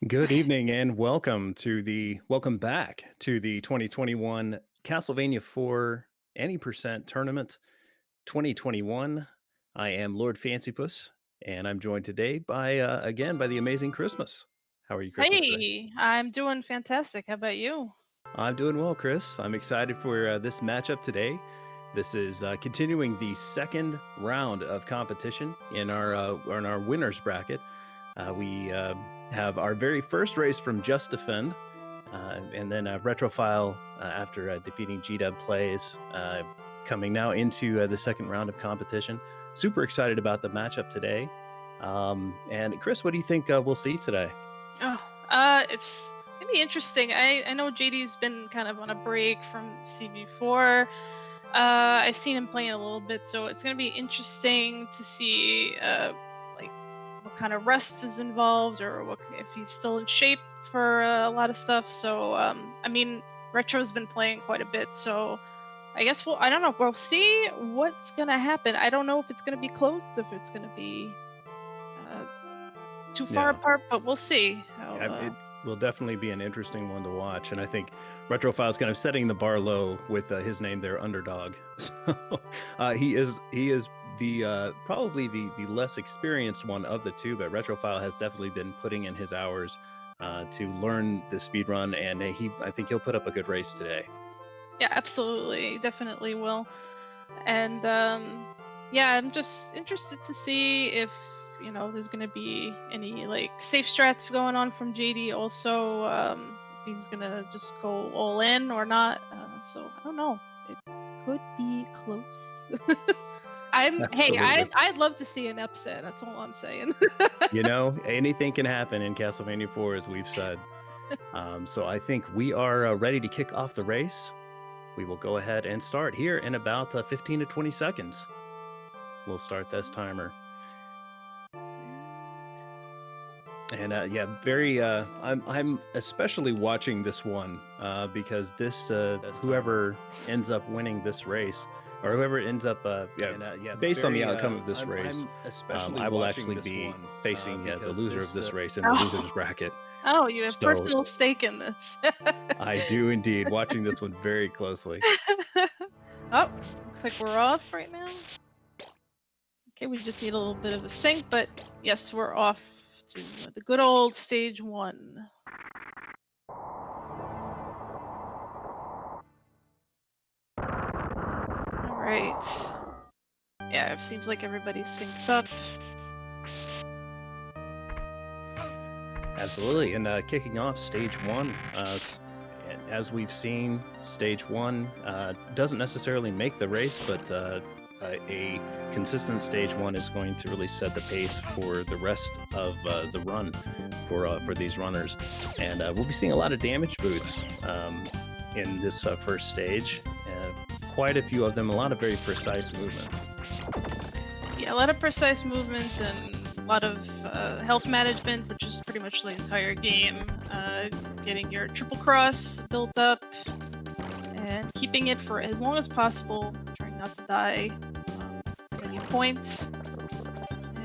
Good evening and welcome back to the 2021 Castlevania IV Any Percent Tournament 2021. I am Lord Fancypuss, and I'm joined today by again by the amazing Christmas. How are you, Christmas, today? Hey, I'm doing fantastic. How about you? I'm doing well, Chris. I'm excited for this matchup today. This is continuing the second round of competition in our winners bracket. We have our very first race from Just Defend, and then Retrophile after defeating GW Plays, coming now into the second round of competition. Super excited about the matchup today. And Chris, what do you think we'll see today? It's gonna be interesting. I know JD's been kind of on a break from CV4. I've seen him playing a little bit, so it's gonna be interesting to see like what kind of rest is involved, or what if he's still in shape for a lot of stuff. So I mean, Retro's been playing quite a bit, so I guess I don't know. We'll see what's gonna happen. I don't know if it's gonna be close, if it's gonna be uh, too far Yeah. apart, but we'll see how. Yeah, it will definitely be an interesting one to watch, and I think Retrophile's kind of setting the bar low with his name there, Underdog. So he is the probably the less experienced one of the two, but Retrophile has definitely been putting in his hours to learn the speed run, and I think he'll put up a good race today. Yeah, absolutely, definitely will. And yeah, I'm just interested to see if there's gonna be any like safe strats going on from JD. Also, if he's gonna just go all in or not. So I don't know. It could be close. Hey, Absolutely. I'd love to see an upset. That's all I'm saying. You know, anything can happen in Castlevania 4, as we've said. So I think we are ready to kick off the race. We will go ahead and start here in about 15 to 20 seconds. We'll start this timer. And yeah, very. I'm especially watching this one because this whoever ends up winning this race, or whoever ends up yeah, based on the outcome of this race, I'm especially I will watching actually this be one facing the because loser of this this race in the losers Oh, bracket. oh, you have So personal stake in this. I do indeed watching this one very closely. Oh, looks like we're off right now. Okay, we just need a little bit of a sync, but yes, we're off to the good old stage one. All right. Yeah, it seems like everybody's synced up. Absolutely. And kicking off stage one, as we've seen, stage one doesn't necessarily make the race, but a consistent stage one is going to really set the pace for the rest of the run for these runners. And we'll be seeing a lot of damage boosts in this first stage. Quite a few of them, a lot of very precise movements. Yeah, a lot of precise movements and a lot of health management, which is pretty much the entire game. Getting your triple cross built up and keeping it for as long as possible, trying not to die at any point.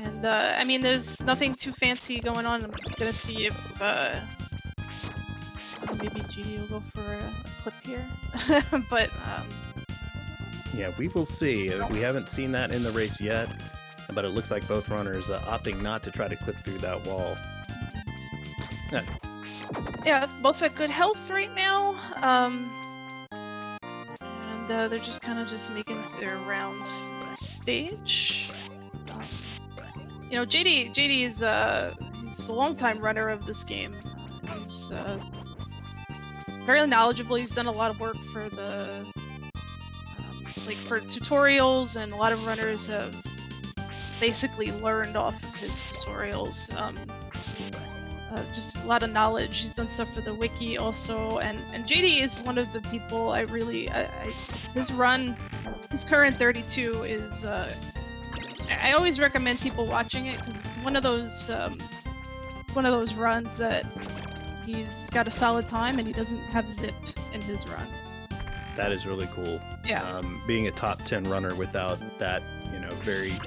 And I mean, there's nothing too fancy going on. I'm gonna see if maybe GD will go for a clip here, but Yeah, we will see. We haven't seen that in the race yet, but it looks like both runners opting not to try to clip through that wall. Uh, yeah, both at good health right now. And they're just kind of just making their rounds the stage. Um, JD is he's a longtime runner of this game. He's very knowledgeable. He's done a lot of work for the like for tutorials, and a lot of runners have basically learned off of his tutorials. Just a lot of knowledge. He's done stuff for the wiki also, and JD is one of the people I really his run, his current 32 is. I always recommend people watching it because it's one of those runs that he's got a solid time and he doesn't have zip in his run. that is really cool. Yeah. Being a top 10 runner without that, very,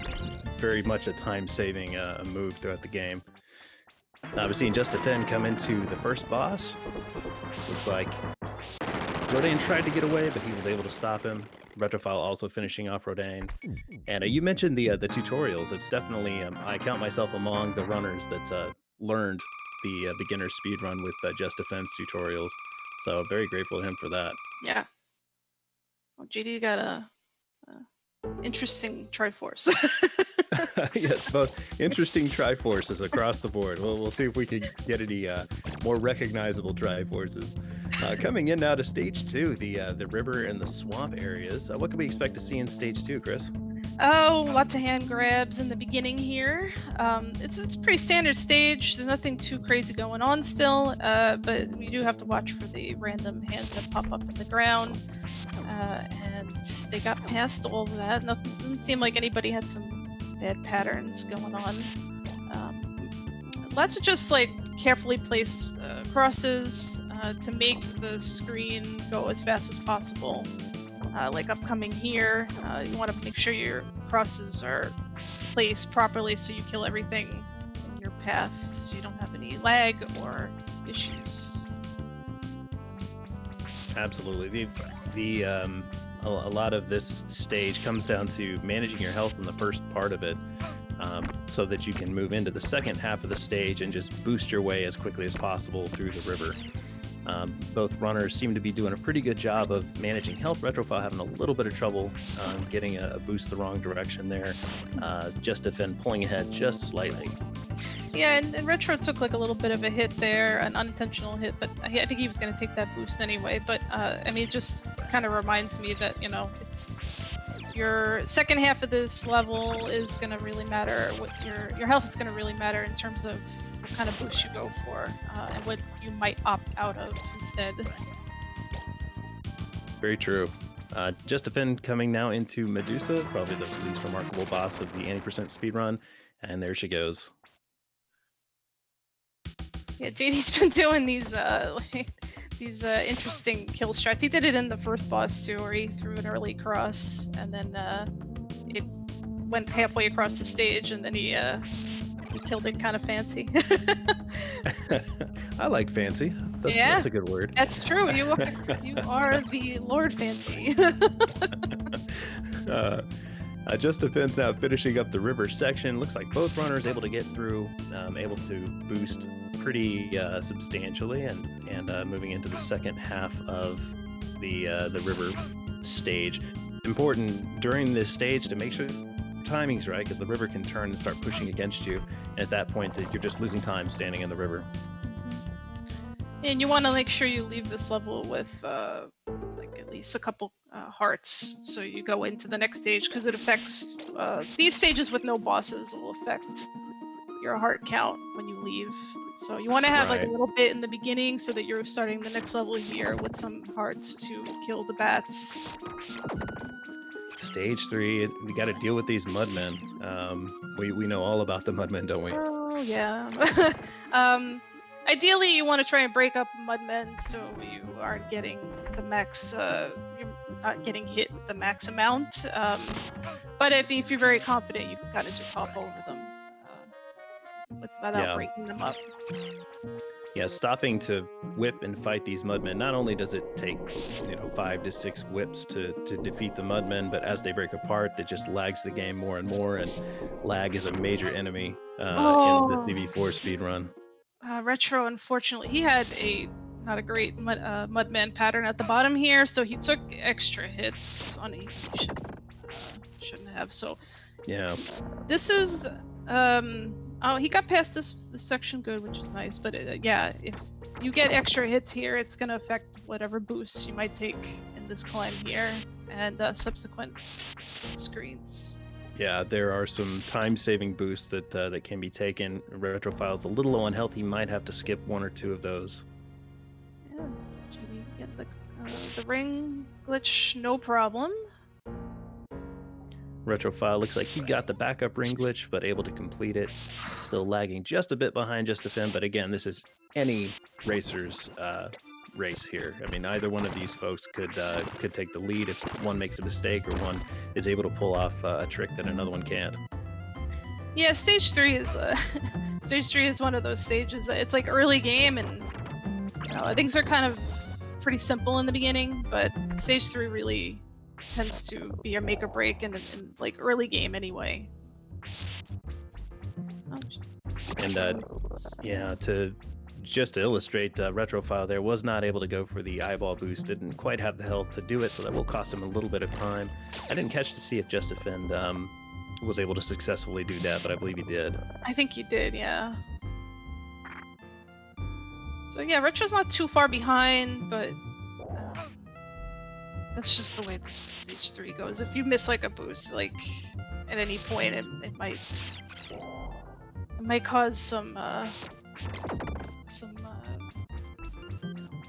very much a time saving move throughout the game. We're seeing Just Defend come into the first boss. Looks like Rodan tried to get away, but he was able to stop him. Retrophile also finishing off Rodan. And you mentioned the tutorials. It's definitely I count myself among the runners that learned the beginner speed run with Just Defense tutorials. So very grateful to him for that. Yeah. Well, JD got a interesting Triforce. Yes, both interesting Triforces across the board. We'll see if we can get any more recognizable Triforces. Coming in now to stage 2, the river and the swamp areas. What can we expect to see in stage 2, Chris? Oh, lots of hand grabs in the beginning here. It's a pretty standard stage. There's nothing too crazy going on still, but we do have to watch for the random hands that pop up in the ground. And they got past all of that. Nothing didn't seem like anybody had some bad patterns going on. Lots of just like carefully placed crosses to make the screen go as fast as possible. Like upcoming here, you want to make sure your crosses are placed properly so you kill everything in your path so you don't have any lag or issues. Absolutely. A lot of this stage comes down to managing your health in the first part of it, so that you can move into the second half of the stage and just boost your way as quickly as possible through the river. Both runners seem to be doing a pretty good job of managing health. Retrophile having a little bit of trouble getting a boost the wrong direction there. Just Defend pulling ahead just slightly. Yeah, and Retro took like a little bit of a hit there, an unintentional hit, but I think he was going to take that boost anyway. But I mean, it just kind of reminds me that, it's your second half of this level is going to really matter. What your health is going to really matter in terms of what kind of boost you go for and what you might opt out of instead. Very true. Just Defend coming now into Medusa, probably the least remarkable boss of the 80% speedrun. And there she goes. Yeah, JD's been doing these interesting kill strats. He did it in the first boss too, where he threw an early cross and then it went halfway across the stage, and then he killed it kind of fancy. I like fancy. That's a good word. That's true. You are the Lord Fancy. Just Defense now finishing up the river section. Looks like both runners able to get through, able to boost pretty substantially, and moving into the second half of the river stage. Important during this stage to make sure timing's right, because the river can turn and start pushing against you, and at that point you're just losing time standing in the river. And you want to make sure you leave this level with like at least a couple hearts, so you go into the next stage, because it affects these stages with no bosses will affect your heart count when you leave. So you want to have like a little bit in the beginning so that you're starting the next level here with some hearts to kill the bats. Stage 3, we got to deal with these mudmen. We know all about the mudmen, don't we? Oh yeah. Ideally, you want to try and break up mudmen so you aren't getting the max. You're not getting hit with the max amount. But if you're very confident, you can kind of just hop over them without breaking them up. Yeah, stopping to whip and fight these mudmen. Not only does it take 5 to 6 whips to defeat the mudmen, but as they break apart, it just lags the game more and more. And lag is a major enemy in the CB4 speedrun. Retro, unfortunately, he had not a great mudman pattern at the bottom here, so he took extra hits on he shouldn't have. So yeah, this is he got past this section good, which is nice. But yeah, if you get extra hits here, it's gonna affect whatever boosts you might take in this climb here and subsequent screens. Yeah, there are some time-saving boosts that can be taken. Retrophile's a little low on health. He might have to skip 1 or 2 of those. Yeah, JD get the ring glitch, no problem. Retrophile looks like he got the backup ring glitch, but able to complete it. Still lagging just a bit behind Just Defend, but again, this is any racer's race here. I mean, either one of these folks could take the lead if one makes a mistake or one is able to pull off a trick that another one can't. Yeah, stage 3 is stage 3 is one of those stages that it's like early game and things are kind of pretty simple in the beginning, but stage 3 really tends to be a make or break in like early game anyway. Oh, And choice. yeah, to illustrate, Retrophile there was not able to go for the eyeball boost, didn't quite have the health to do it, so that will cost him a little bit of time. I didn't catch to see if Just Defend was able to successfully do that, but I believe he did. I think you did, yeah. So yeah, Retro's not too far behind, but that's just the way the stage 3 goes. If you miss like a boost, like at any point, it might cause some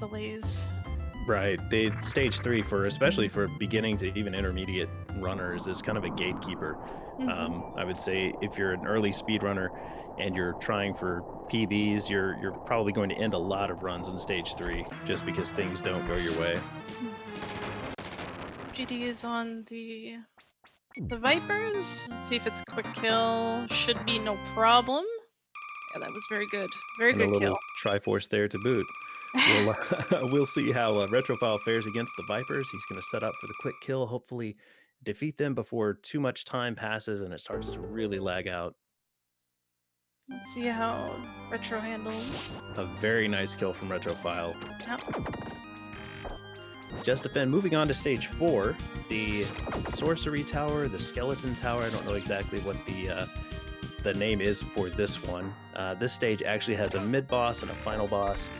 delays. Right. Stage 3 for especially for beginning to even intermediate runners is kind of a gatekeeper. Mhm. I would say if you're an early speedrunner and you're trying for PBs, you're probably going to end a lot of runs in stage 3 just because things don't go your way. GD is on the Vipers. Let's see if it's a quick kill. Should be no problem. Yeah, that was very good. Very And a good kill. little Triforce there to boot. We'll we'll see how Retrophile fares against the Vipers. He's going to set up for the quick kill, hopefully defeat them before too much time passes and it starts to really lag out. Let's see how Retro handles. A very nice kill from Retrophile. Yep. Just Defend moving on to stage 4, the Sorcery Tower, the Skeleton Tower. I don't know exactly what the name is for this one. This stage actually has a mid-boss and a final boss.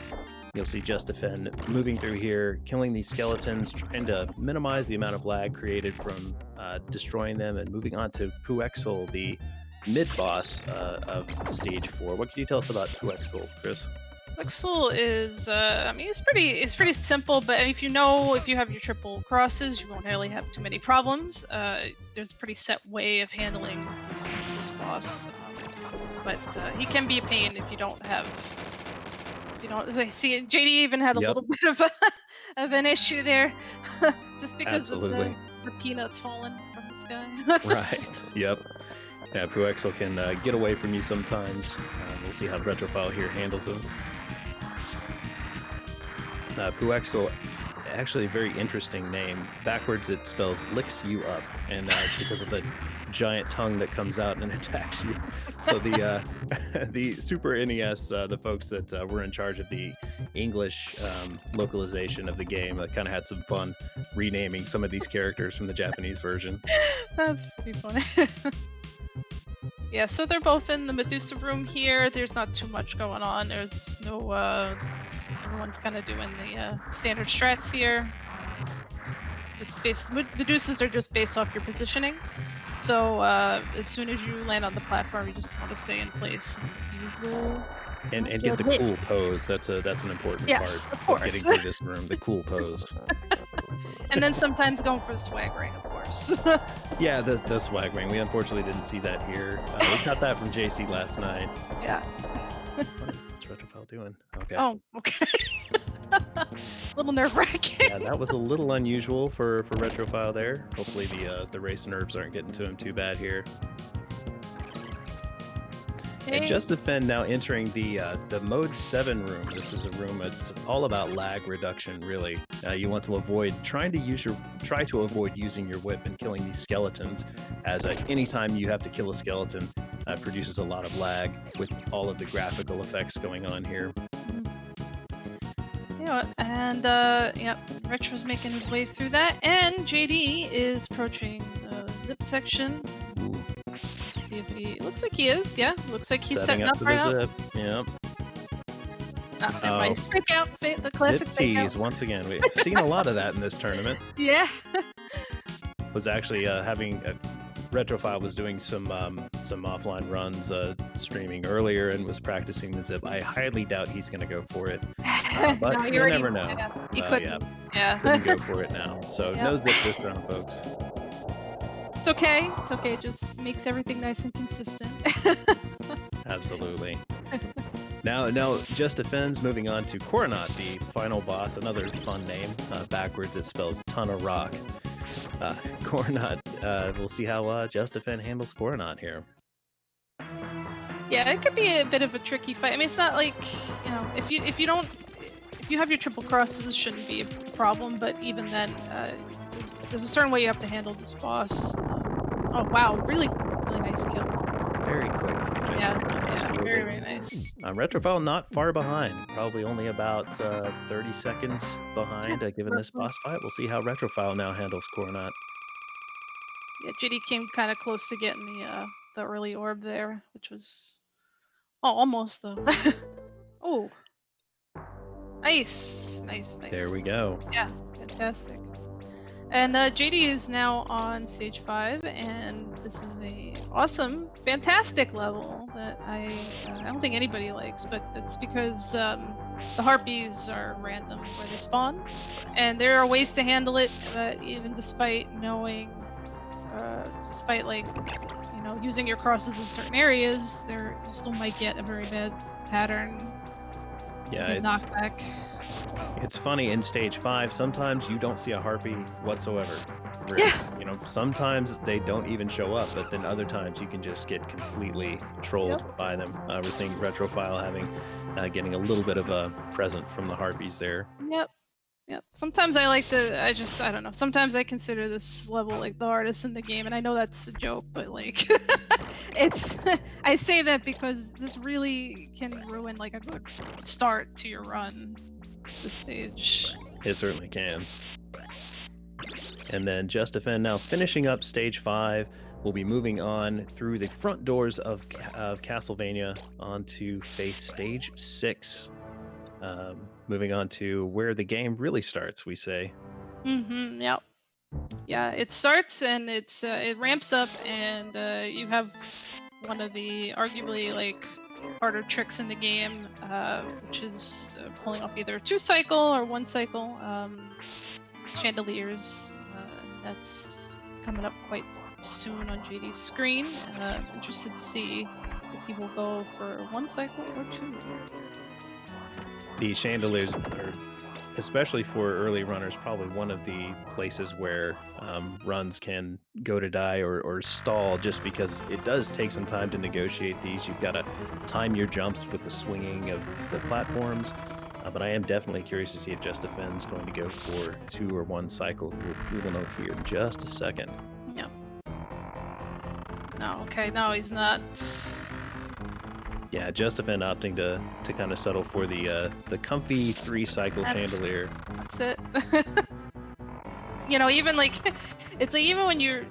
You'll see Just Defend moving through here, killing these skeletons, trying to minimize the amount of lag created from destroying them, and moving on to Puexel, the mid-boss of stage 4. What can you tell us about Puexel, Chris? Pixel is, I mean, it's pretty simple, but if you have your triple crosses, you won't really have too many problems. There's a pretty set way of handling this boss, but he can be a pain if you don't have. If you don't, as I see, JD even had a Yep. little bit of of an issue there, just because Absolutely. of the peanuts falling from the sky. Right. Yep. Yeah, Puexel can get away from you sometimes. We'll see how Retrophile here handles him. Puexel, actually a very interesting name. Backwards, it spells licks you up, and it's because of the giant tongue that comes out and attacks you. So the the Super NES, the folks that were in charge of the English localization of the game, kind of had some fun renaming some of these characters from the Japanese version. That's pretty funny. Yeah, so they're both in the Medusa room here. There's not too much going on. There's no, everyone's kind of doing the standard strats here. Medusas are just based off your positioning. So as soon as you land on the platform, you just want to stay in place. You will And get the cool pose. That's an important Yes, part of course. getting through this room. The cool pose. And then sometimes going for the swag ring, of course. Yeah, the swag ring. We unfortunately didn't see that here. We got that from JC last night. Yeah. What's Retrophile doing? Okay. Oh, okay. A little nerve-wracking. Yeah, that was a little unusual for Retrophile there. Hopefully the race nerves aren't getting to him too bad here. Okay. And Just Defend now entering the mode 7 room. This is a room that's all about lag reduction, really. You want to try to avoid using your whip and killing these skeletons, as anytime you have to kill a skeleton, produces a lot of lag with all of the graphical effects going on here. You know what? And yep, Retro's making his way through that, and JD is approaching the zip section. Ooh. Let's see if he. Looks like he is. Yeah, looks like he's Setting setting up up for right the up. zip. Yep. There might fake out, the classic Zip fake keys out. once again. We've seen a lot of that in this tournament. Yeah. Was actually having Retrophile was doing some offline runs, streaming earlier, and was practicing the zip. I highly doubt he's going to go for it, but No, you never know. Yeah, he Yeah, couldn't. Yeah. couldn't go for it now. So Yep. no zip this round, folks. It's okay. It's okay. It just makes everything nice and consistent. Absolutely. Now, Just Defends moving on to Coronat, the final boss. Another fun name. Backwards, it spells ton of rock. Coronat. We'll see how Just Defend handles Coronat here. Yeah, it could be a bit of a tricky fight. I mean, it's not like, if you have your triple crosses, it shouldn't be a problem. But even then, there's a certain way you have to handle this boss. Oh wow, really nice kill. Very quick from just Yeah, yeah, absolutely. very nice. Retrophile not far behind, probably only about 30 seconds Yeah, behind, given this roughly. boss fight. We'll see how Retrophile now handles Coronat. Yeah, JD came kind of close to getting the early orb there, which was almost though. Oh, There we nice. go. Yeah, fantastic. And JD is now on stage 5, and this is a awesome, fantastic level that I don't think anybody likes, but that's because the harpies are random where they spawn, and there are ways to handle it, even despite like using your crosses in certain areas, you still might get a very bad pattern, Yeah, get knockback. it's funny in stage 5. Sometimes you don't see a harpy whatsoever. Really, Yeah. sometimes they don't even show up, but then other times you can just get completely trolled Yep. by them. We're seeing Retrophile getting a little bit of a present from the harpies there. Yep. Yep. Sometimes I don't know. Sometimes I consider this level like the hardest in the game, and I know that's a joke, but like, it's. I say that because this really can ruin like a good start to your run. This stage. It certainly can. And then Justifin now finishing up stage 5. We'll be moving on through the front doors of Castlevania onto face stage 6. Moving on to where the game really starts, we say. Yep. Yeah. It starts and it ramps up, and you have one of the arguably like harder tricks in the game, which is pulling off either a 2 cycle or 1 cycle. Chandeliers. That's coming up quite soon on JD's screen. Interested to see if he will go for 1 cycle or 2. The chandeliers are, especially for early runners, probably one of the places where runs can go to die or stall, just because it does take some time to negotiate these. You've got to time your jumps with the swinging of the platforms. But I am definitely curious to see if Justifin's going to go for 2 or 1 cycle. We will know here in just a second. No. No. Okay. No, he's not. Yeah, Justifin opting to kind of settle for the comfy 3-cycle That's chandelier. that's it. Even like it's like even when you're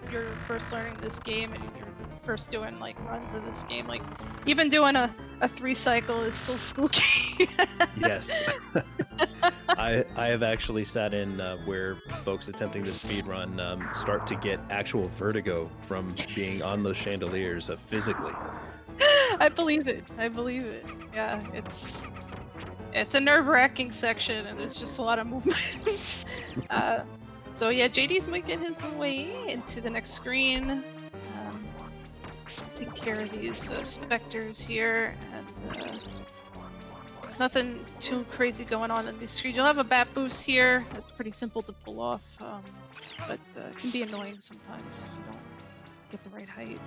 first learning this game and you're first doing like runs of this game, like even doing a 3 cycle is still spooky. Yes. I have actually sat in where folks attempting to speed run start to get actual vertigo from being on those chandeliers physically. I believe it. I believe it. Yeah, it's a nerve-wracking section, and there's just a lot of movement. So yeah, JD's making his way into the next screen. Take care of these specters here, and there's nothing too crazy going on in these screens. You'll have a bat boost here. That's pretty simple to pull off, but it can be annoying sometimes if you don't get the right height.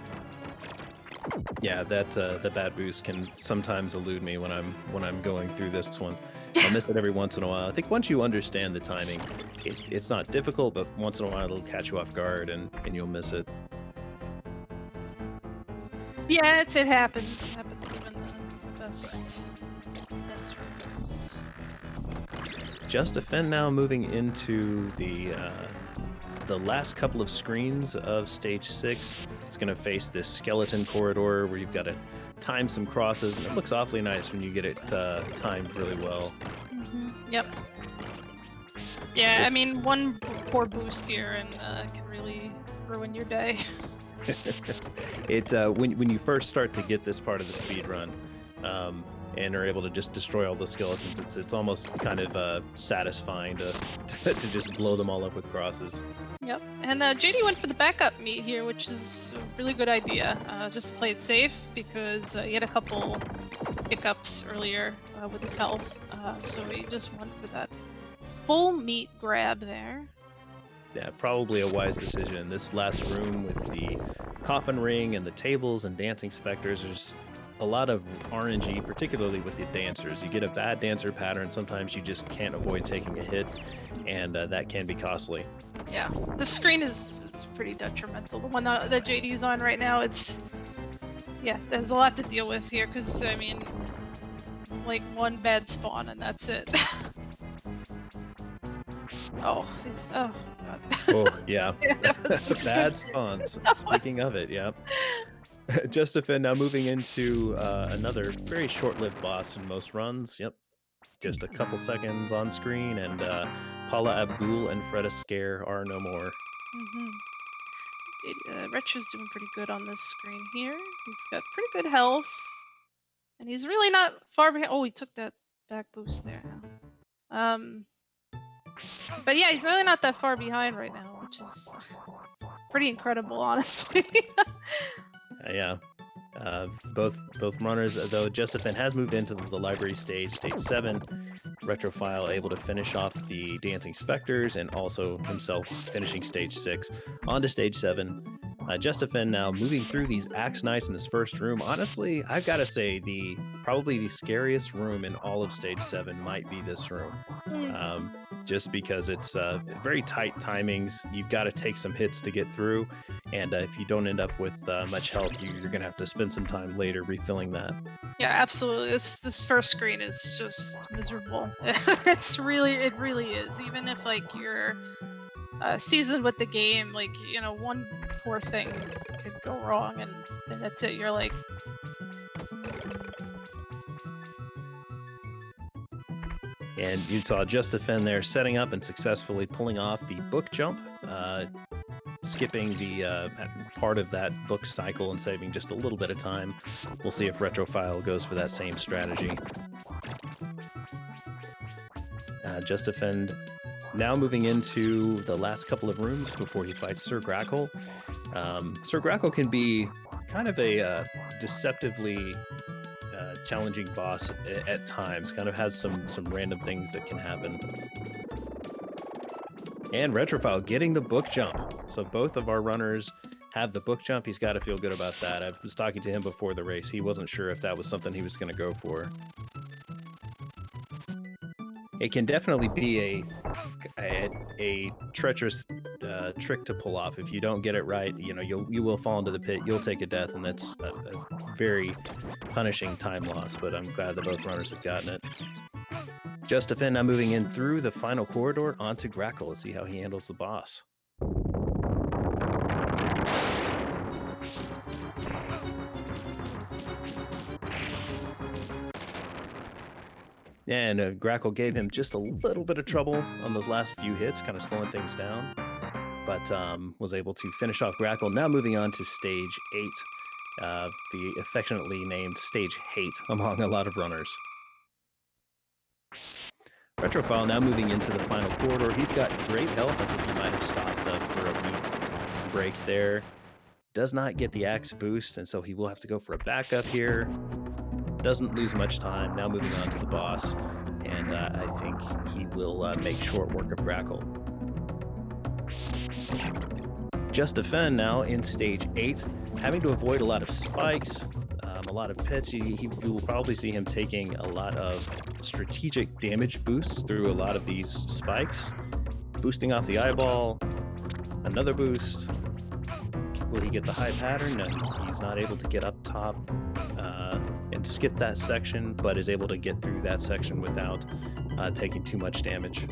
Yeah, that the bad boost can sometimes elude me when I'm going through this one. I'll miss it every once in a while. I think once you understand the timing, it's not difficult, but once in a while it'll catch you off guard and you'll miss it. Yeah, it happens. It happens even the best runners. Justifin now moving into the last couple of screens of stage 6. It's going to face this skeleton corridor where you've got to time some crosses, and it looks awfully nice when you get it timed really well. Yep. Yeah, I mean, one poor boost here and can really ruin your day. It's when you first start to get this part of the speed run, and are able to just destroy all the skeletons. It's almost kind of satisfying to just blow them all up with crosses. Yep. And JD went for the backup meat here, which is a really good idea. Just to play it safe, because he had a couple hiccups earlier with his health. So he just went for that full meat grab there. Yeah, probably a wise decision. In this last room with the coffin ring and the tables and dancing specters, there's a lot of RNG, particularly with the dancers. You get a bad dancer pattern, sometimes you just can't avoid taking a hit, and that can be costly. Yeah, the screen is pretty detrimental. The one that JD's on right now, yeah, there's a lot to deal with here because I mean, like one bad spawn and that's it. Oh, God. Oh, yeah. Yeah, that was Bad spawns. Speaking of it, yeah. Justifin now moving into another very short-lived boss in most runs. Yep. Just a couple seconds on screen, and Paula Abdul and Freda Scare are no more. Retro's doing pretty good on this screen here. He's got pretty good health. And he's really not far behind. Oh, he took that back boost there now. But yeah, he's really not that far behind right now, which is pretty incredible, honestly. Yeah. Both runners, though Justifin has moved into the library stage 7. Retrophile able to finish off the Dancing Specters, and also himself finishing stage 6. On to stage 7. Justifin now moving through these Axe Knights in this first room. Honestly, I've got to say probably the scariest room in all of stage 7 might be this room. Just because it's very tight timings. You've got to take some hits to get through, and if you don't end up with much health, you're gonna have to spend some time later refilling that. Yeah, absolutely. This first screen is just miserable. it really is. Even if like you're seasoned with the game, like one poor thing could go wrong, and then that's it. You're like. And you saw Justifin there setting up and successfully pulling off the book jump, skipping the part of that book cycle and saving just a little bit of time. We'll see if Retrophile goes for that same strategy. Justifin now moving into the last couple of rooms before he fights Sir Grackle. Sir Grackle can be kind of a deceptively challenging boss at times. Kind of has some random things that can happen. And Retrophile getting the book jump. So both of our runners have the book jump. He's got to feel good about that. I was talking to him before the race. He wasn't sure if that was something he was going to go for. It can definitely be a treacherous trick to pull off. If you don't get it right, you will fall into the pit. You'll take a death, and that's a very punishing time loss. But I'm glad that both runners have gotten it. Justifin now moving in through the final corridor onto Grackle. Let's see how he handles the boss. And Grackle gave him just a little bit of trouble on those last few hits, kind of slowing things down, but was able to finish off Grackle. Now moving on to stage 8, the affectionately named Stage Hate among a lot of runners. Retrophile now moving into the final corridor. He's got great health. I think he might have stopped for a beat break there. Does not get the axe boost, and so he will have to go for a backup here. Doesn't lose much time. Now moving on to the boss, and I think he will make short work of Grackle. Justifin now in stage 8, having to avoid a lot of spikes, a lot of pits. You will probably see him taking a lot of strategic damage boosts through a lot of these spikes. Boosting off the eyeball, another boost. Will he get the high pattern? No, he's not able to get up top and skip that section, but is able to get through that section without taking too much damage.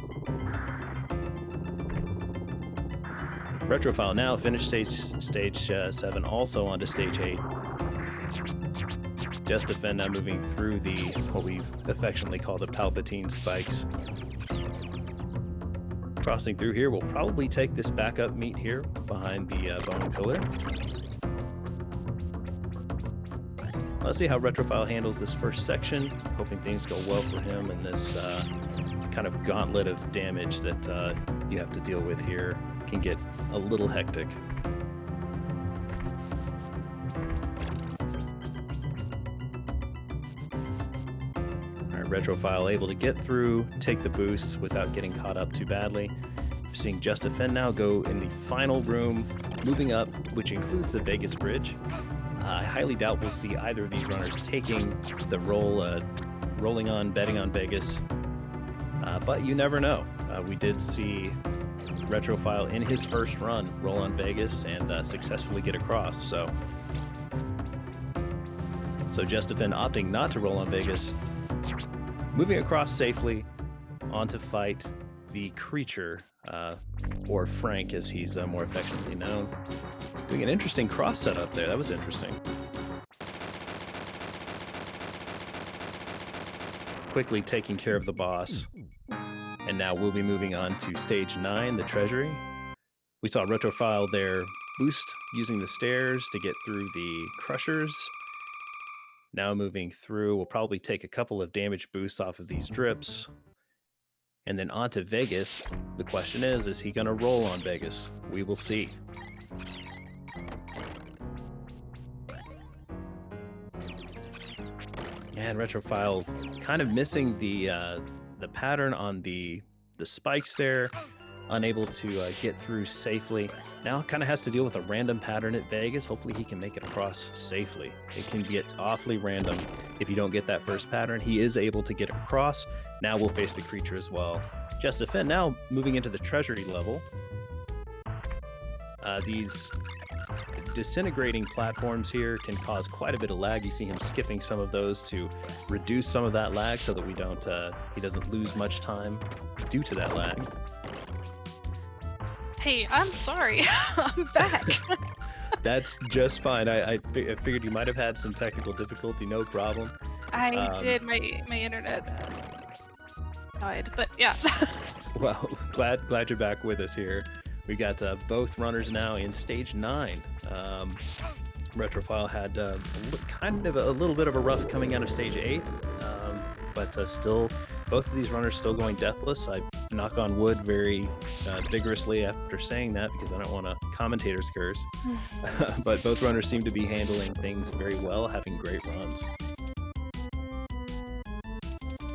Retrophile now finished stage 7, also onto stage 8. Justifin now moving through what we've affectionately called the Palpatine spikes. Crossing through here, we'll probably take this backup meet here behind the bone pillar. Let's see how Retrophile handles this first section. Hoping things go well for him in this kind of gauntlet of damage that you have to deal with here. Can get a little hectic. Retrophile able to get through, take the boosts without getting caught up too badly. We're seeing Justifin now go in the final room, moving up, which includes the Vegas Bridge. I highly doubt we'll see either of these runners taking the role, rolling on, betting on Vegas. But you never know. We did see Retrophile in his first run roll on Vegas and successfully get across. So Justifin opting not to roll on Vegas, moving across safely on to fight the creature, or Frank as he's more affectionately known. Doing an interesting cross setup there. That was interesting. Quickly taking care of the boss. And now we'll be moving on to stage 9, the treasury. We saw Retrophile there boost using the stairs to get through the crushers. Now moving through, we'll probably take a couple of damage boosts off of these drips. And then on to Vegas. The question is he going to roll on Vegas? We will see. And Retrophile kind of missing the pattern on the spikes there, unable to get through safely. Now kind of has to deal with a random pattern at Vegas. Hopefully he can make it across safely. It can get awfully random if you don't get that first pattern. He is able to get it across. Now we'll face the creature as well. Justifin now moving into the treasury level. These disintegrating platforms here can cause quite a bit of lag. You see him skipping some of those to reduce some of that lag so that he doesn't lose much time due to that lag. Hey, I'm sorry. I'm back. That's just fine. I figured you might have had some technical difficulty. No problem. I did. My internet died, but yeah. Well, glad you're back with us here. We got both runners now in stage 9. Retrophile had kind of a little bit of a rough coming out of stage 8, but still, both of these runners still going deathless. I knock on wood very vigorously after saying that because I don't want a commentator's curse. But both runners seem to be handling things very well, having great runs.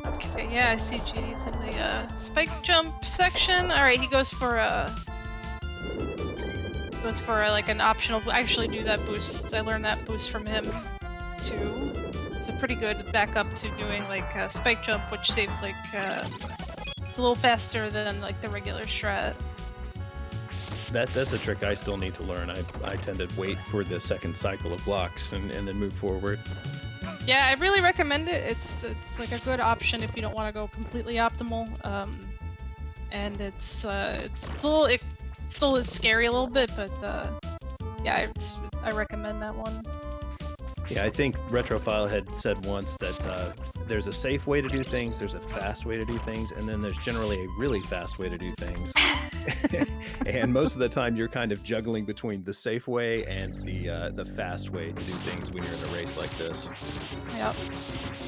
Okay, yeah, I see JD's in the spike jump section. All right, he goes for like an optional. I actually do that boost. I learned that boost from him too. It's a pretty good backup to doing like a spike jump, which saves like it's a little faster than like the regular strat. That's a trick I still need to learn. I tend to wait for the second cycle of blocks and then move forward. Yeah, I really recommend it. It's like a good option if you don't want to go completely optimal. And it's a little. It still is scary a little bit, but yeah, I recommend that one. Yeah, I think Retrophile had said once that there's a safe way to do things, there's a fast way to do things, and then there's generally a really fast way to do things. And most of the time, you're kind of juggling between the safe way and the fast way to do things when you're in a race like this. Yep.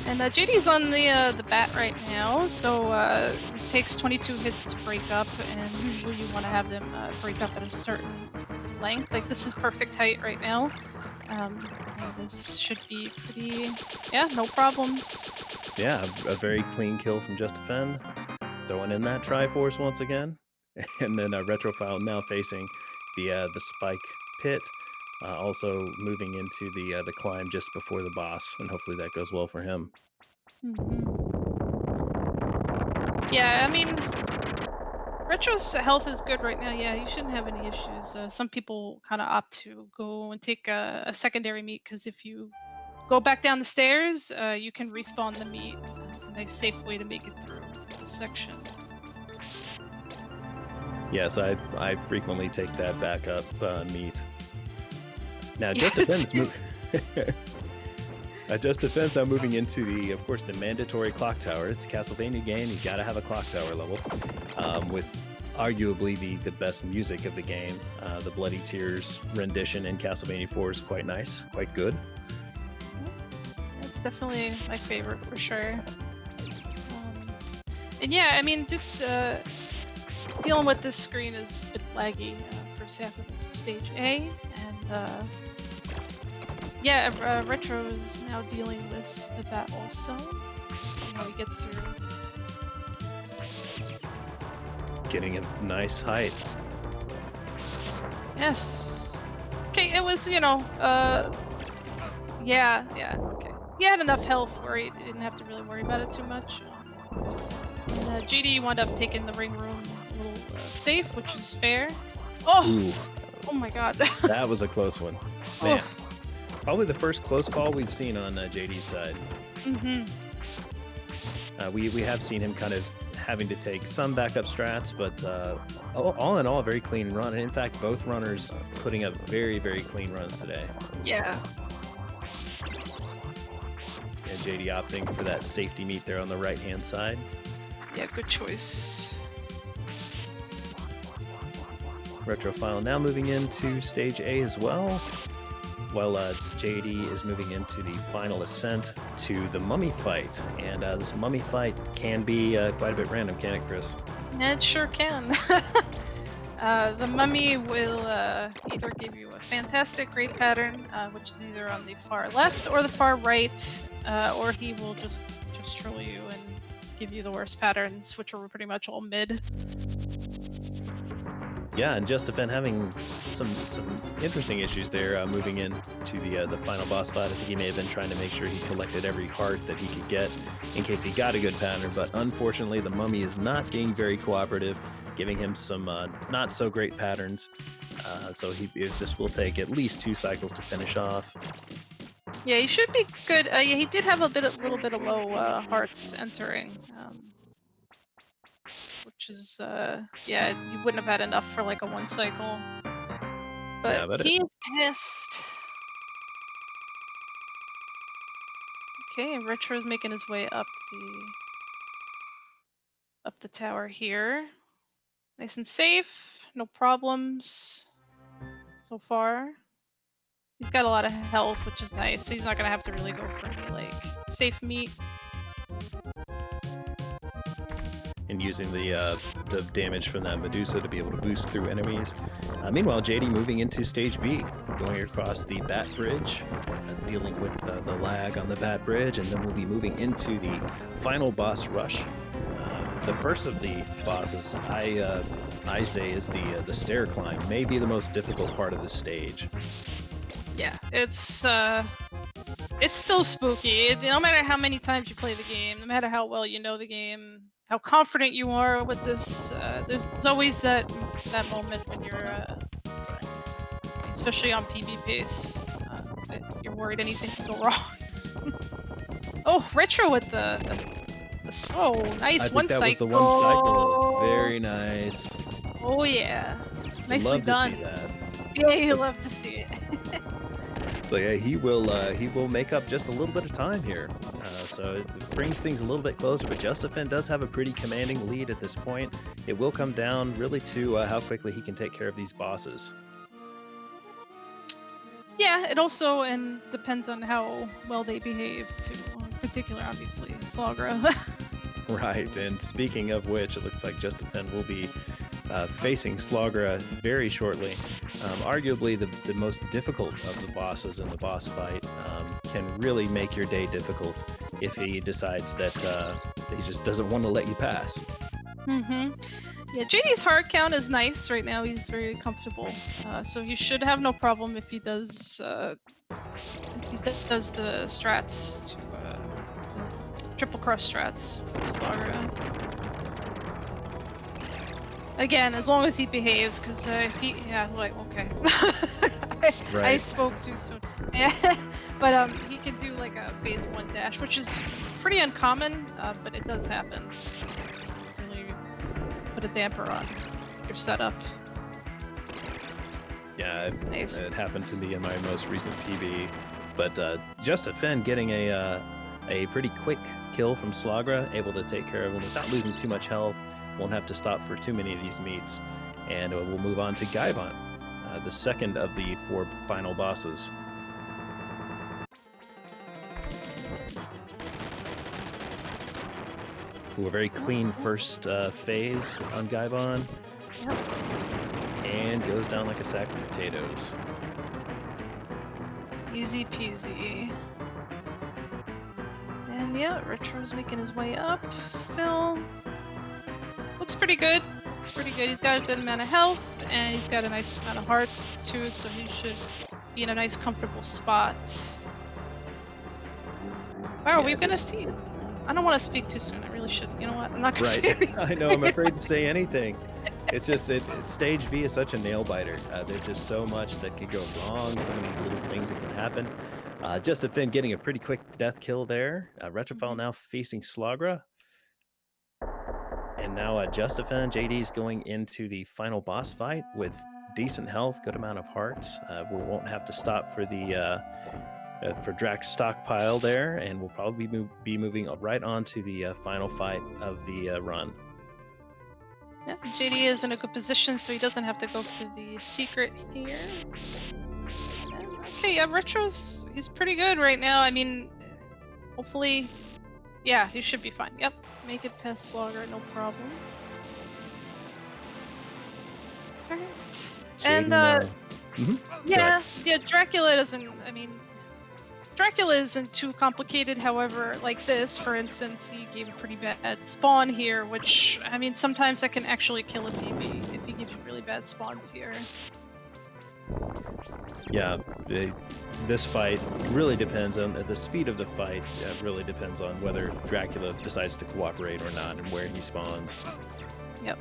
And JD's on the bat right now, so this takes 22 hits to break up, and usually you want to have them break up at a certain length. Like this is perfect height right now. And this should be pretty, yeah, no problems. Yeah, a very clean kill from Justifin. Throwing in that Triforce once again. And then Retrophile now facing the spike pit. Also moving into the climb just before the boss, and hopefully that goes well for him. Yeah, I mean, Retro's health is good right now. Yeah, you shouldn't have any issues. Some people kind of opt to go and take a secondary meat because if you go back down the stairs, you can respawn the meat. It's a nice, safe way to make it through this section. Yes, I frequently take that backup meat. Now, Justifin's now moving into of course, the mandatory clock tower. It's a Castlevania game. You gotta have a clock tower level, with arguably the best music of the game. The Bloody Tears rendition in Castlevania IV is quite nice, quite good. It's definitely my favorite for sure. And yeah, I mean, just dealing with this screen is a bit laggy first half of stage A, and yeah, Retro is now dealing with that also. See how he gets through. Getting a nice height. Yes. Okay, it was, Yeah, yeah, okay. He had enough health where he didn't have to really worry about it too much. And GD wound up taking the ring room a little safe, which is fair. Oh, Ooh, oh my god. that was a close one. Oh, Man, probably the first close call we've seen on JD's side. mm-hmm. We have seen him kind of having to take some backup strats, but all in all, a very clean run. And in fact, both runners putting up very, very clean runs today. Yeah. And JD opting for that safety meet there on the right-hand side. Yeah, good choice. Retrophile now moving into stage A as well, while JD is moving into the final ascent to the mummy fight. And this mummy fight can be quite a bit random, can it, Chris? Yeah, it sure can. The mummy will either give you a fantastic great pattern, which is either on the far left or the far right, or he will just troll you and give you the worst patterns, which are pretty much all mid. Yeah, and Justifan having some interesting issues there moving into the final boss fight. I think he may have been trying to make sure he collected every heart that he could get in case he got a good pattern, but unfortunately the mummy is not being very cooperative, giving him some not so great patterns. So this will take at least 2 cycles to finish off. Yeah, he should be good. Yeah, he did have a little bit of low hearts entering, which is yeah, you wouldn't have had enough for like a 1 cycle. But Yeah, but he is pissed. Okay, and Retro's making his way up the tower here. Nice and safe, no problems so far. He's got a lot of health, which is nice, so he's not gonna have to really go for any like safe meat. and using the damage from that Medusa to be able to boost through enemies. Meanwhile, JD moving into stage B, going across the Bat Bridge, dealing with the lag on the Bat Bridge, and then we'll be moving into the final boss rush. The first of the bosses, I say, is the stair climb. May be the most difficult part of the stage. Yeah, it's still spooky. No matter how many times you play the game, no matter how well you know the game, how confident you are with this, there's always that moment when you're, especially on PB pace, that you're worried anything could go wrong. Oh, Retro with the so nice I think one that cycle. was the one cycle. Very nice. Oh yeah, nicely Love to done. see that. Yeah, you love to see it. So yeah, he will make up just a little bit of time here. So it brings things a little bit closer, but Justifan does have a pretty commanding lead at this point. It will come down really to how quickly he can take care of these bosses. Yeah, it also depends on how well they behave too. In particular, obviously, Slagra. Right, and speaking of which, it looks like Justifan will be facing Slagra very shortly. Arguably the most difficult of the bosses in the boss fight, can really make your day difficult if he decides that he just doesn't want to let you pass. Mm-hmm. Yeah, JD's heart count is nice right now. He's very comfortable, so he should have no problem if he does the strats, triple cross strats for Slagra. Again, as long as he behaves, because okay. I Right. spoke too soon. Yeah, but he can do like a phase 1 dash, which is pretty uncommon, but it does happen. Really put a damper on your setup. Yeah, Nice. it happened to me in my most recent PB. But Justifan getting a pretty quick kill from Slagra, able to take care of him without losing too much health. Won't have to stop for too many of these meets. And we'll move on to Gaivon, the second of the 4 final bosses. Ooh, a very clean first phase on Gaivon. Yep. And goes down like a sack of potatoes. Easy peasy. And yeah, Retro's making his way up still. Looks pretty good. Looks pretty good. He's got a good amount of health, and he's got a nice amount of hearts too, so he should be in a nice comfortable spot. Wow, are Yeah, we gonna just see? I don't want to speak too soon. I really shouldn't. You know what? I'm not gonna right. say anything. I know. I'm afraid to say anything. It's just stage B is such a nail biter. There's just so much that could go wrong. So many little things that can happen. Justin Finn getting a pretty quick death kill there. Retrophile Mhm. now facing Slagra. And now Justifan, JD's going into the final boss fight with decent health, good amount of hearts. We won't have to stop for Drax's stockpile there, and we'll probably be moving right on to the final fight of the run. Yeah, JD is in a good position, so he doesn't have to go for the secret here. Okay, yeah, Retro's he's pretty good right now. I mean, hopefully, yeah, he should be fine. Yep, make it past Slaughter, no problem. Alright. And JD now. Go ahead. yeah, Dracula doesn't. I mean, Dracula isn't too complicated. However, like this, for instance, he gave a pretty bad spawn here, which I mean, sometimes that can actually kill a PB if he gives you really bad spawns here. Yeah, this fight really depends on the speed of the fight. Really depends on whether Dracula decides to cooperate or not, and where he spawns. Yep.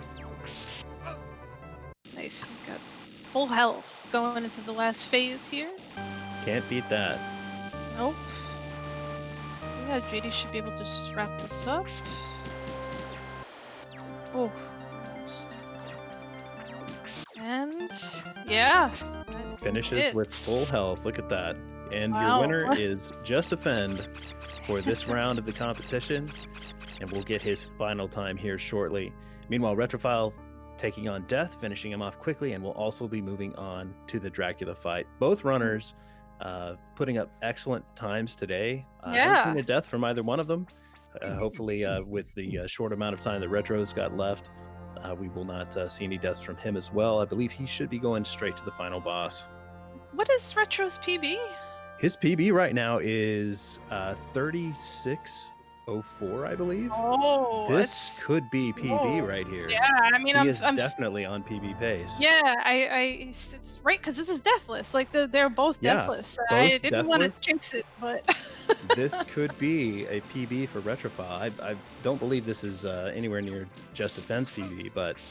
Nice. He's got full health going into the last phase here. Can't beat that. Nope. Yeah, JD should be able to just wrap this up. Oh, almost. And yeah, that is Finishes it. with full health. Look at that. And your Wow. winner is Just Defend for this round of the competition. And we'll get his final time here shortly. Meanwhile, Retrophile taking on Death, finishing him off quickly, and we'll also be moving on to the Dracula fight. Both runners putting up excellent times today. I haven't seen Yeah. a death from either one of them. Hopefully, with the short amount of time that Retro's got left, we will not see any deaths from him as well. I believe he should be going straight to the final boss. What is Retro's PB? His PB right now is 36:04, I believe. Oh, This it's could be PB whoa. right here. Yeah, I mean, He is definitely on PB pace. yeah, it's right because this is deathless. Like they're both Yeah, deathless. I both didn't want to deathless. jinx it, but This could be a PB for Retrophile. I don't believe this is anywhere near Just Defense PB, but if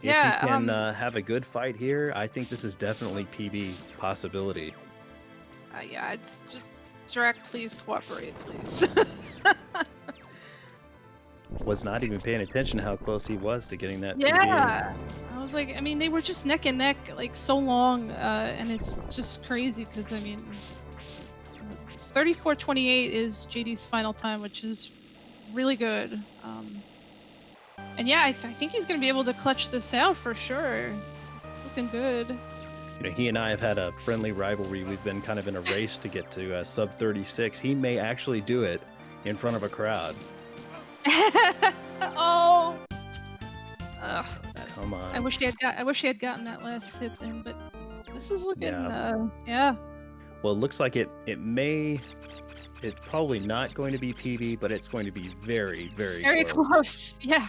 he yeah, can have a good fight here, I think this is definitely PB possibility. yeah, it's just Drac, please cooperate, please. Was not even paying attention how close he was to getting that PB. Yeah, I was like, I mean, they were just neck and neck like so long, and it's just crazy because I mean, it's 34:28 is JD's final time, which is really good. And yeah, I think he's gonna be able to clutch this out for sure. It's looking good. You know, he and I have had a friendly rivalry. We've been kind of in a race to get to sub 36. He may actually do it in front of a crowd. Oh, ugh, Come on. I wish he had gotten that last hit then, but this is looking, Yeah. yeah. Well, it looks like it's probably not going to be PB, but it's going to be very, very, Very close. close. Yeah.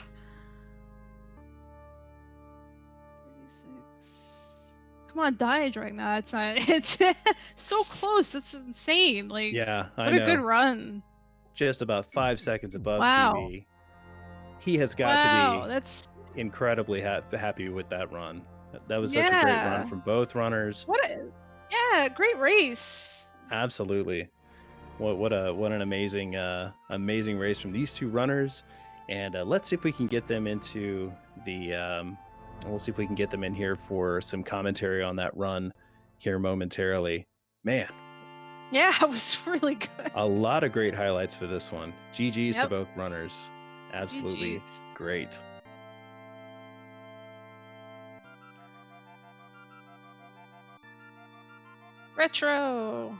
36. Come on, die, Drag. Nah, it's not. It's so close. That's insane. Like, Yeah, I what a good know. run. Just about 5 seconds above Wow. PB. He has got Wow, to that's be incredibly happy with that run. That was such a great run yeah. from both runners. What a yeah, great race. Absolutely. What an amazing amazing race from these two runners. And let's see if we can get them into the we'll see if we can get them in here for some commentary on that run here momentarily. Man, Yeah, it was really good. a lot of great highlights for this one. GG's to Yep. both runners. Absolutely GG's. great. Retro.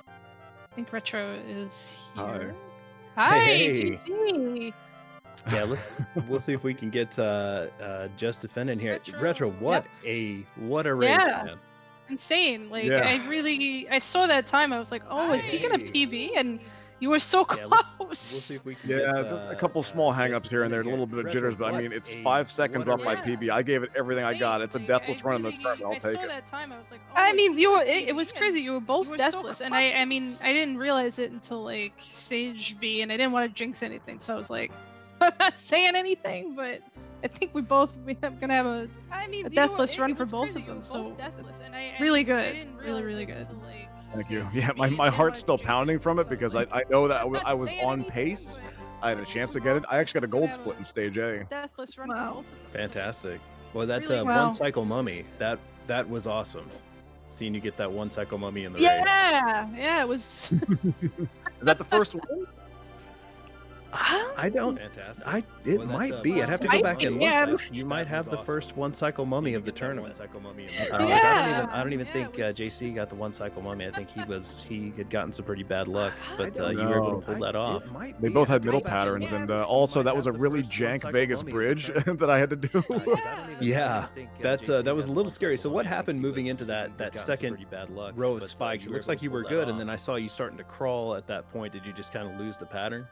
I think Retro is here. Hi, Hey. GG. Yeah, we'll see if we can get Just Defend in here. Retro, what a race, Yeah. man. Insane. Like Yeah. I saw that time. I was like, oh, is he gonna Hey. PB? And You were so Yeah, we'll see close. if we can get Yeah, just a couple small Jess hangups to here come and in there, a here. little bit of Retro, jitters, but I what mean, it's a 5 seconds what a off my race! PB. I gave it everything I got. Same. It's a Like deathless I run in the really, tournament. I'll I take saw it. that time. I was like, oh I my mean, team's it was leaving, and crazy. You were you both were so deathless, and I mean, close. I didn't realize it until like stage B, and I didn't want to jinx anything, so I was like, I'm not saying anything, but I think we are gonna have I mean, a you were, deathless run it for was both crazy. of You them. were So both deathless, and really I good, didn't really realize really it good. until like Thank you. stage Yeah, B, and my I didn't heart's want to still jinx pounding from anything, it so I was because I like, I know that I'm not I was saying on anything, pace. but I had a I think chance we're to get it. both I actually got a gonna gold have split a in stage A. deathless run for Wow. both of them. So Fantastic. Well, that really one Wow. cycle mummy that was awesome. Seeing you get that one cycle mummy in the race. Yeah, it was. Is that the first one? I don't. fantastic. It might be. I'd have to go Might back be, and look. yeah. You might have the first one cycle mummy of the tournament. 'Cause Yeah. I don't even Yeah, think it was- JC got the one cycle mummy. I think he had gotten some pretty bad luck, but don't you were able know. to pull that off. They both had middle I think patterns, yeah, and it was- also that was a really jank Vegas bridge that I had to do. Yeah, that was a little scary. So what happened moving into that second row of spikes? It looks like you were good, and then I saw you starting to crawl at that point. Did you just kind of lose the pattern?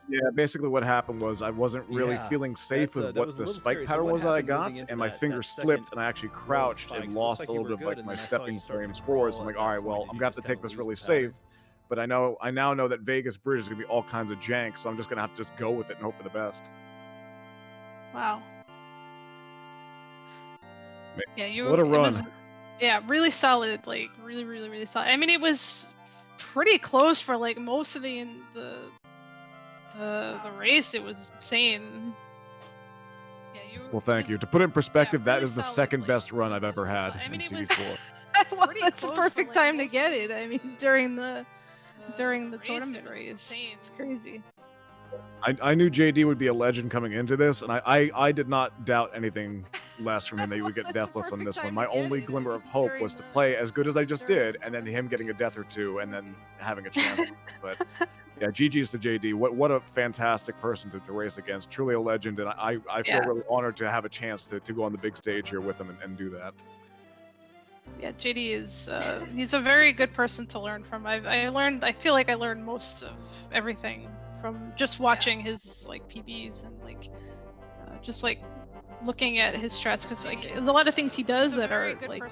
Yeah, basically what happened was I wasn't really Yeah, feeling safe with that what was a the little spike scary. So pattern what was that I happened moving got, into and my that finger second slipped, and I actually row of crouched spikes? and It looks lost like a you little were bit of good, like and my then I saw you stepping starting frames to forward. So crawl I'm like, at all that right, point. well, Did I'm you gonna have just to kinda take this lose really the pattern? safe. But I now know that Vegas Bridge is gonna be all kinds of jank, so I'm just gonna have to just go with it and hope for the best. Wow. Yeah, What a it run! was really solid, like really, really, really solid. I mean, it was pretty close for like most of the race. It was insane. Yeah, Well, it thank you. was To put it in perspective, that really is the solid, second like, best run really, I've ever really had solid. I in mean, it was CD4. Well, pretty that's the close for, perfect like, time to most get of it. I mean, during the race. It tournament was race, insane. it's crazy. I knew JD would be a legend coming into this, and I did not doubt anything less from him that he would get That's the deathless on perfect this one. time My to get only it. I glimmer of mean, hope during was to the- play as good as I just during did, the and then him tournament getting a death or race, two, it's and then crazy. having a chance. But yeah, GG's to JD. What a fantastic person to race against. Truly a legend, and I feel Yeah. really honored to have a chance to go on the big stage here with him and do that. Yeah, JD is he's a very good person to learn from. I feel like I learned most of everything from just watching his like PBs and like just like looking at his strats, because like a lot of things he does that are like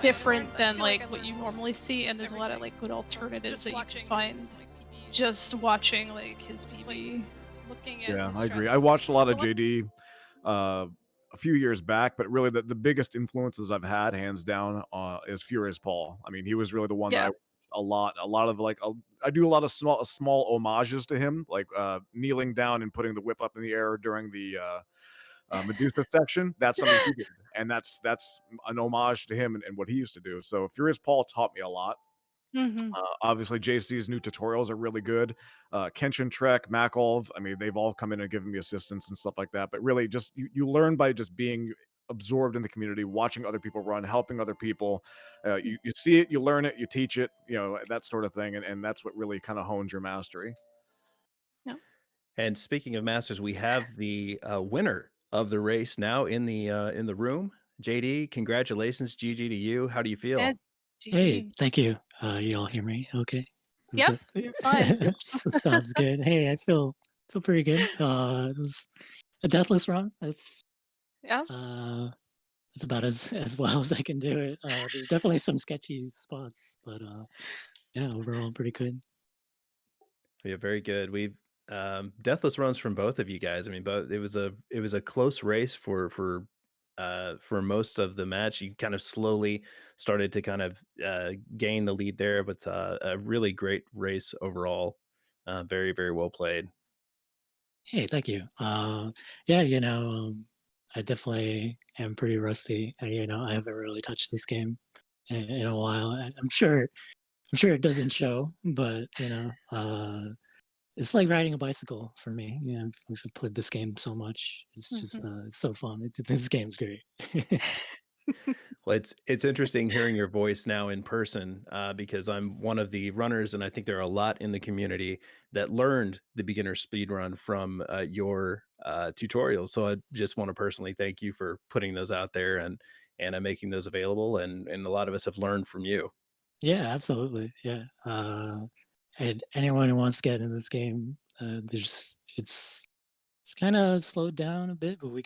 different than like what you normally see, and there's a lot of like good alternatives that you can find just watching like his PB. Yeah, I agree. I watched a lot of JD a few years back, but really the biggest influences I've had, hands down, is Furious Paul. I mean, he was really the one that Yeah. a lot of like I do a lot of small homages to him, like kneeling down and putting the whip up in the air during the Medusa section. That's something he did, and that's an homage to him and what he used to do. So Furious Paul taught me a lot. Mm-hmm. Obviously, JC's new tutorials are really good. Kenshin Trek, Makolv, I mean, they've all come in and given me assistance and stuff like that. But really, just you learn by just being absorbed in the community, watching other people run, helping other people. You see it, you learn it, you teach it, that sort of thing. And that's what really kind of hones your mastery. Yeah. And speaking of masters, we have the winner of the race now in the room. JD, congratulations, GG to you. How do you Yeah. feel? Hey, GG. thank you. You all hear me okay? Is Yep, that you're fine. sounds good. Hey, I feel pretty good. It was a deathless run. Yeah. Uh, that's about as well as I can do it. There's definitely some sketchy spots, but yeah, overall pretty good. Yeah, very good. We've deathless runs from both of you guys. I mean, but it was a close race for most of the match. You kind of slowly started to kind of gain the lead there, but a really great race overall. Very very well played. Hey, thank you. Yeah, I definitely am pretty rusty. I haven't really touched this game in a while. I'm sure it doesn't show, but it's like riding a bicycle for me. I've played this game so much. It's just Mhm. it's so fun. This game's great. Well, it's interesting hearing your voice now in person because I'm one of the runners, and I think there are a lot in the community that learned the beginner speed run from your tutorials. So I just want to personally thank you for putting those out there and making those available. And a lot of us have learned from you. Yeah, absolutely. Yeah. and anyone who wants to get into this game, it's kind of slowed down a bit, but we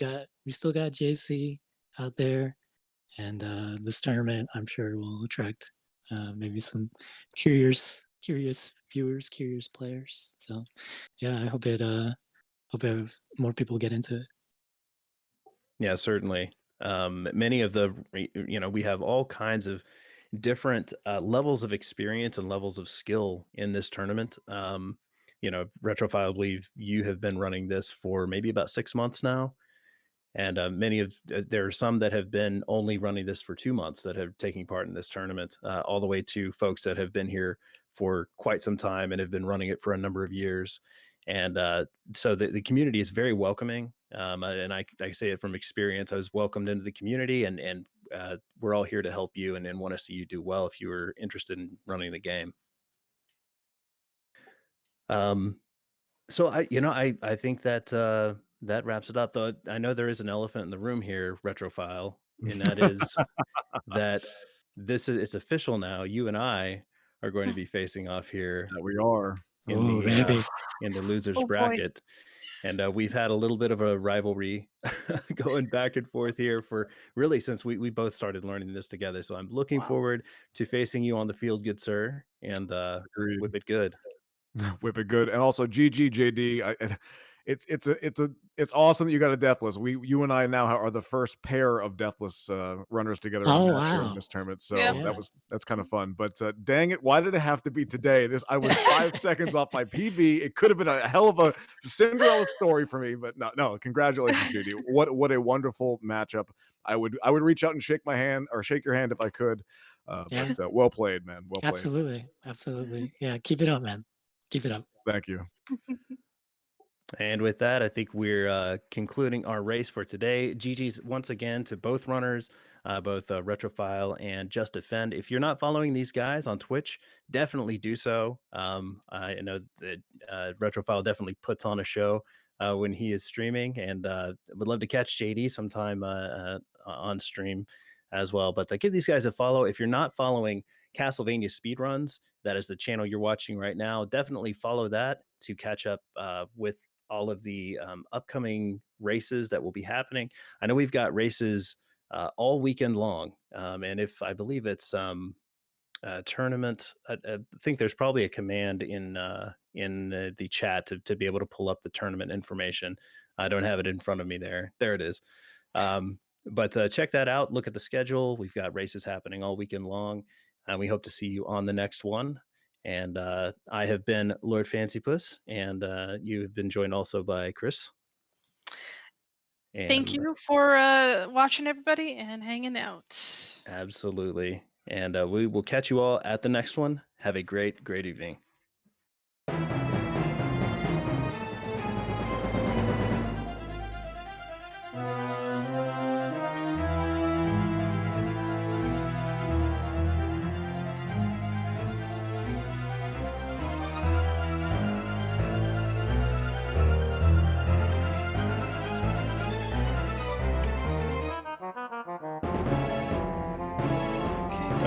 still got JC out there, and this tournament I'm sure will attract maybe some curious viewers, curious players. So yeah, I hope more people get into it. Yeah, certainly. Many of the, we have all kinds of different levels of experience and levels of skill in this tournament. Retrophile, I believe you have been running this for maybe about 6 months now. And there are some that have been only running this for 2 months that have taken part in this tournament, all the way to folks that have been here for quite some time and have been running it for a number of years. And so the community is very welcoming. And I say it from experience. I was welcomed into the community, and we're all here to help you and want to see you do well if you were interested in running the game. So I think that that wraps it up. Though I know there is an elephant in the room here, Retrophile, and that is that it's official now. You and I are going to be facing off here That we are. in Oh, the maybe. in the losers Oh, boy. bracket. And we've had a little bit of a rivalry going back and forth here for really since we both started learning this together. So I'm looking forward to facing you on the field, good sir, and Agreed. whip it good. Whip it good. And also GGJD. It's awesome that you got a deathless. You and I now are the first pair of deathless runners together in a Oh, match here in wow. this tournament. So Yeah. that's kind of fun. But dang it, why did it have to be today? I was 5 seconds off my PB. It could have been a hell of a Cinderella story for me, but no. Congratulations, JD. What a wonderful matchup. I would reach out and shake your hand if I could. Yeah. But well played, man. Well played. Absolutely. Yeah, keep it up, man. Keep it up. Thank you. And with that, I think we're concluding our race for today. GG's once again to both runners, both Retrophile and Just Defend. If you're not following these guys on Twitch, definitely do so. I know that Retrophile definitely puts on a show when he is streaming, and would love to catch JD sometime on stream as well. But give these guys a follow. If you're not following Castlevania Speedruns, that is the channel you're watching right now. Definitely follow that to catch up with all of the upcoming races that will be happening. I know we've got races all weekend long, and if I believe it's tournament, I think there's probably a command in the chat to be able to pull up the tournament information. I don't have it in front of me there. There it is. But check that out. Look at the schedule. We've got races happening all weekend long, and we hope to see you on the next one. And I have been Lord Fancypuss, and you have been joined also by Chris. Thank you for watching, everybody, and hanging out. Absolutely. And we will catch you all at the next one. Have a great, great evening.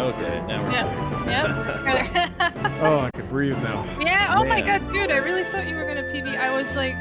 Okay, now we're Yep. Oh, I can breathe now. Yeah. Oh my Man. God, dude! I really thought you were gonna PB. I was like.